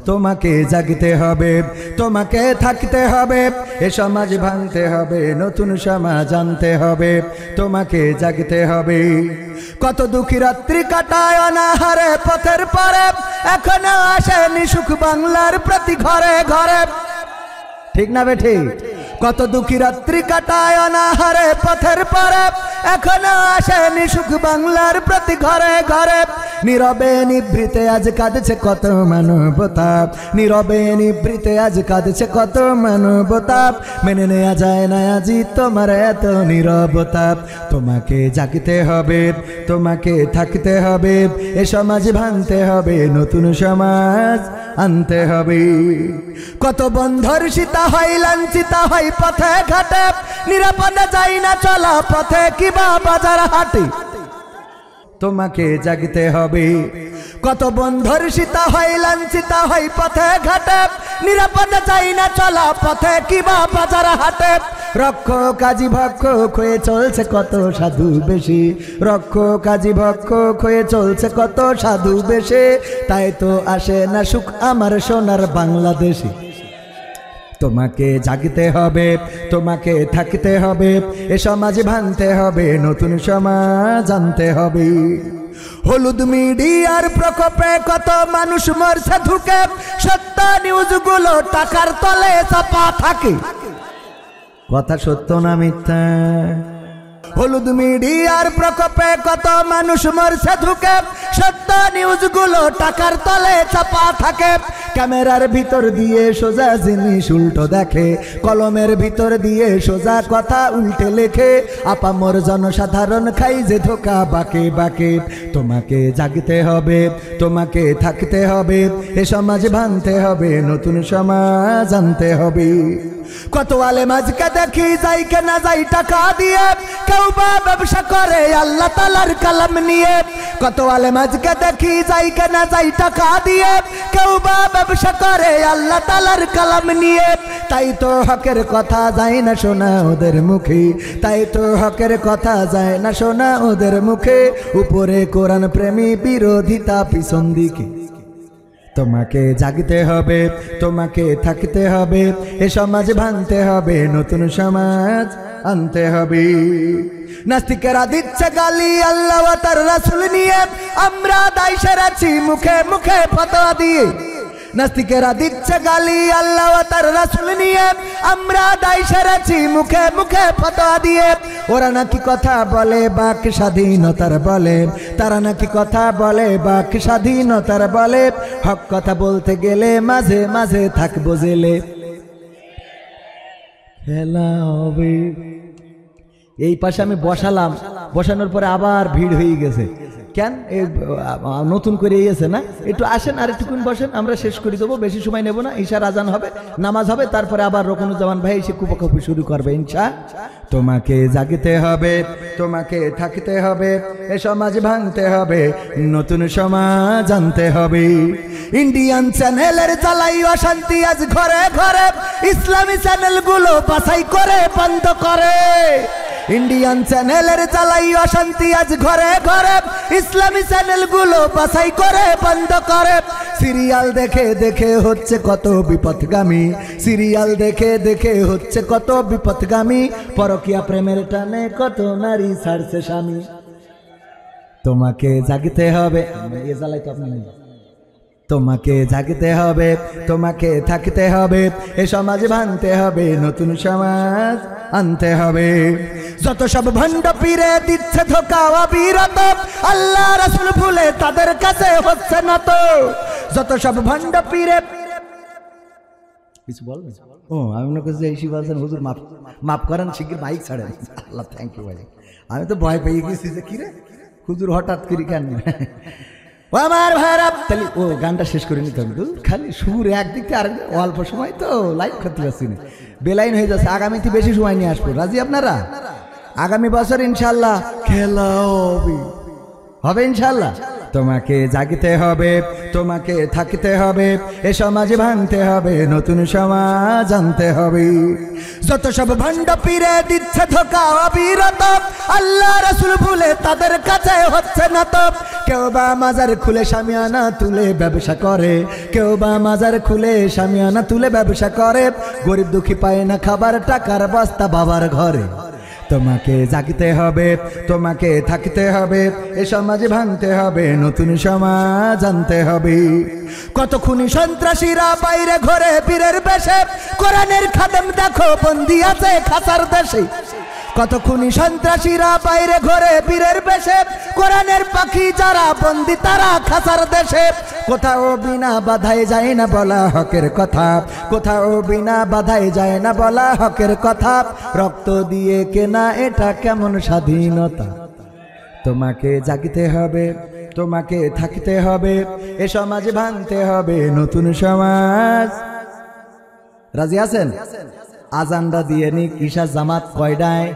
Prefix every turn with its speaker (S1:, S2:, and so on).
S1: তোমাকে জাগতে হবে, তোমাকে থাকতে হবে, এ সমাজ ভাঙতে হবে, নতুন সমাজ আনতে হবে, তোমাকে জাগতে হবে। কত দুঃখী রাত্রি কাটায় অনাহারে পথের পারে, এখনো আসেনি সুখ বাংলার প্রতি ঘরে ঘরে। ঠিক না বেঠি? কত দুঃখী রাত্রি কাটায় অনাহারে পথের পারে, এখনো আসেনি সুখ বাংলার প্রতি ঘরে ঘরে। নীরবে নিভৃতে আজ কাঁদছে কত মানবতা, নীরবে নিভৃতে আজ কাঁদছে কত মানবতা। মেনে নেওয়া যায় না আজি তোমার এত নীরবতা। তোমাকে জাগতে হবে, তোমাকে থাকতে হবে, এ সমাজ ভাঙতে হবে, নতুন সমাজ আনতে হবে। কত বন্ধর্ষিতা হয়, লাঞ্ছিতা হয় পথে ঘাটে, নিরাপদে যাই না চলা পথে কিবা বাজার হাটে, তোমাকে জাগতে হবে। কত বন্ধর্ষিতা হয়, লাঞ্ছিতা হয় পথে ঘাটে, নিরাপদে যাই না চলা পথে কিবা বাজার হাটে। রক্ষক কাজী ভক্ষক হয়ে চলছে কত সাধু বেশি, রক্ষক কাজী ভক্ষক হয়ে চলছে কত সাধু বেশে, তাই তো আসে না সুখ আমার সোনার বাংলাদেশে। তোমাকে জাগতে হবে, তোমাকে থাকতে হবে, এ সমাজ ভাঙতে হবে, নতুন সমাজ আনতে হবে। হলুদ মিডিয়ার প্রকোপে কত মানুষ মরছে ধুকে, সত্য নিউজগুলো টাকার তলে চাপা থাকে, কথা সত্য না মিথ্যা? হলুদ মিডিয়ার প্রকোপে কত মানুষ মরছে ধুকে, সত্য নিউজগুলো টাকার তলে চাপা থাকে। ক্যামেরার ভিতর দিয়ে সোজা জিনিস উল্টো দেখে, কলমের ভিতর দিয়ে সোজা কথা উল্টে লেখে, আপামর জনসাধারণ খাই যে ধোকা বাকে বাকে। তোমাকে জাগতে হবে, তোমাকে থাকতে হবে, এ সমাজ ভাঙতে হবে, নতুন সমাজ আনতে হবে। কত আলেম আজকে দেখি যাই কেনা যাই টাকা দিয়ে, কেউ বা ব্যবসা করে আল্লাহ তাআলার কালাম নিয়ে। কত আলেম আজকে দেখি যাই কেনা যাই টাকা দিয়ে, কেউ বা ব্যবসা করে আল্লাহ তাআলার কালাম নিয়ে। তাই তো হকের কথা যায় না শোনা ওদের মুখে, তাই তো হকের কথা যায় না শোনা ওদের মুখে। উপরে কোরআন প্রেমী, বিরোধিতা পিছন দিকে। তোমাকে জাগতে হবে, তোমাকে থাকতে হবে, এ সমাজ ভাঙতে হবে, নতুন সমাজ আনতে হবে। নাস্তিকেরা দিচ্ছে গালি আল্লাহ ও তার রাসূল নিয়ে, আমরা দায় সেরেছি মুখে মুখে ফতোয়া দিয়ে। নাস্তিকেরা দিচ্ছে গালি আল্লাহ ও তার রাসূল নিয়ে, আমরা দায় সেরেছি মুখে মুখে ফতোয়া দিয়ে। ওরা নাকি কথা বলে বাক স্বাধীনতার বলে, তারা নাকি কথা বলে বাক স্বাধীনতার বলে, হক কথা বলতে গেলে মাঝে মাঝে থাকবো জেলে। খেলা হবে। এই পাশে আমি বসালাম, বসানোর পরে আবার ভিড় হয়ে গেছে। কেন? নতুন করে এসে না, একটু আসেন আর একটুকুন বসেন, আমরা শেষ করে দেবো, বেশি সময় নেব না। ঈশার আজান হবে, নামাজ হবে, তারপরে আবার রকনুজ্জামান ভাই এসে কুপাকুপি শুরু করবে ইনশা। তোমাকে জাগতে হবে, তোমাকে থাকতে হবে, এ সমাজ ভাঙতে হবে, নতুন সমাজ আনতে হবে। ইন্ডিয়ান চ্যানেলের জ্বালাই অশান্তি আজ ঘরে ঘরে, ইসলামী চ্যানেলগুলো বাছাই করে বন্ধ করে। ইন্ডিয়ান চ্যানেলের জ্বালাই অশান্তি আজ ঘরে ঘরে, ইসলামী চ্যানেলগুলো বাছাই করে বন্ধ করে। সিরিয়াল দেখে দেখে হচ্ছে কত বিপথগামী, সিরিয়াল দেখে দেখে হচ্ছে কত বিপথগামী, পরকীয়া প্রেমের টানে কত নারী ছাড়ছে স্বামী। তোমাকে জাগতে হবে, এ জ্বালাই তো আপনি নেই। তোমাকে জাগতে হবে, তোমাকে থাকতে হবে, এ সমাজ ভাঙতে হবে, নতুন সমাজ আনতে হবে। যত সব ভণ্ড পীরে দিচ্ছে ধোকা অবিরত, আল্লাহ রাসূল ভুলে তাদের কাছে হচ্ছে না তো। যত সব ভণ্ড পীরে কিছু বলবে। ও আমি মনে করছি এই বলছেন হুজুর মাফ করেন, শিগগির মাইক ছাড়েন। আল্লাহ থ্যাংক ইউ ভাই, আমি তো ভয় পেয়ে গেছি যে কিরে হুজুর হঠাৎ করে কেন। ও আমার ভাইরা, তাহলে ও গানটা শেষ করে নিতে হবে, খালি সুর একদিক থেকে আরেক, অল্প সময় তো লাইভ করতে পারছি না, বেলাইন হয়ে যাচ্ছে। আগামীতে বেশি সময় নিয়ে আসবো, রাজি আপনারা? আগামী বছর ইনশাল্লাহ খেলা হবে ইনশাল্লাহ। তোমাকে জাগতে হবে, তোমাকে থাকতে হবে, এ সমাজ ভাঙতে হবে, নতুন সমাজ আনতে হবে। যত সব ভণ্ড পীরে দিচ্ছে ধোকা অবিরত, আল্লাহ রাসূল ভুলে তাদের কাছে হচ্ছে না তো। কেউ বা মাজার খুলে শামিয়ানা তুলে ব্যবসা করে, কেউ বা মাজার খুলে শামিয়ানা তুলে ব্যবসা করে, গরিব দুঃখী পায় না খাবার, টাকার বস্তা বাবার ঘরে। তোমাকে জাগতে হবে, তোমাকে থাকতে হবে, এ সমাজ ভাঙতে হবে, নতুন সমাজ আনতে হবে। কত খুনি সন্ত্রাসীরা বাইরে ঘরে পীরের বেশে, কোরআনের খাদেম দেখো বন্দি আছে খাসার দেশে। কত খুনি সন্ত্রাসীরা বাইরে ঘরে পীরের বেশে, কোরআনের পাখি যারা বন্দি তারা খাসার দেশে। কোথাও বিনা বাধায় যায় না বলা হকের কথা, কোথাও বিনা বাধায় যায় না বলা হকের কথা। রক্ত দিয়ে কেনা এটা কেমন স্বাধীনতা। তোমাকে জাগতে হবে, তোমাকে থাকতে হবে, এ সমাজ ভাঙতে হবে, নতুন সমাজ। রাজি আছেন? আজানটা দিয়ে নিক, ঈশা জামাত কয়টায়?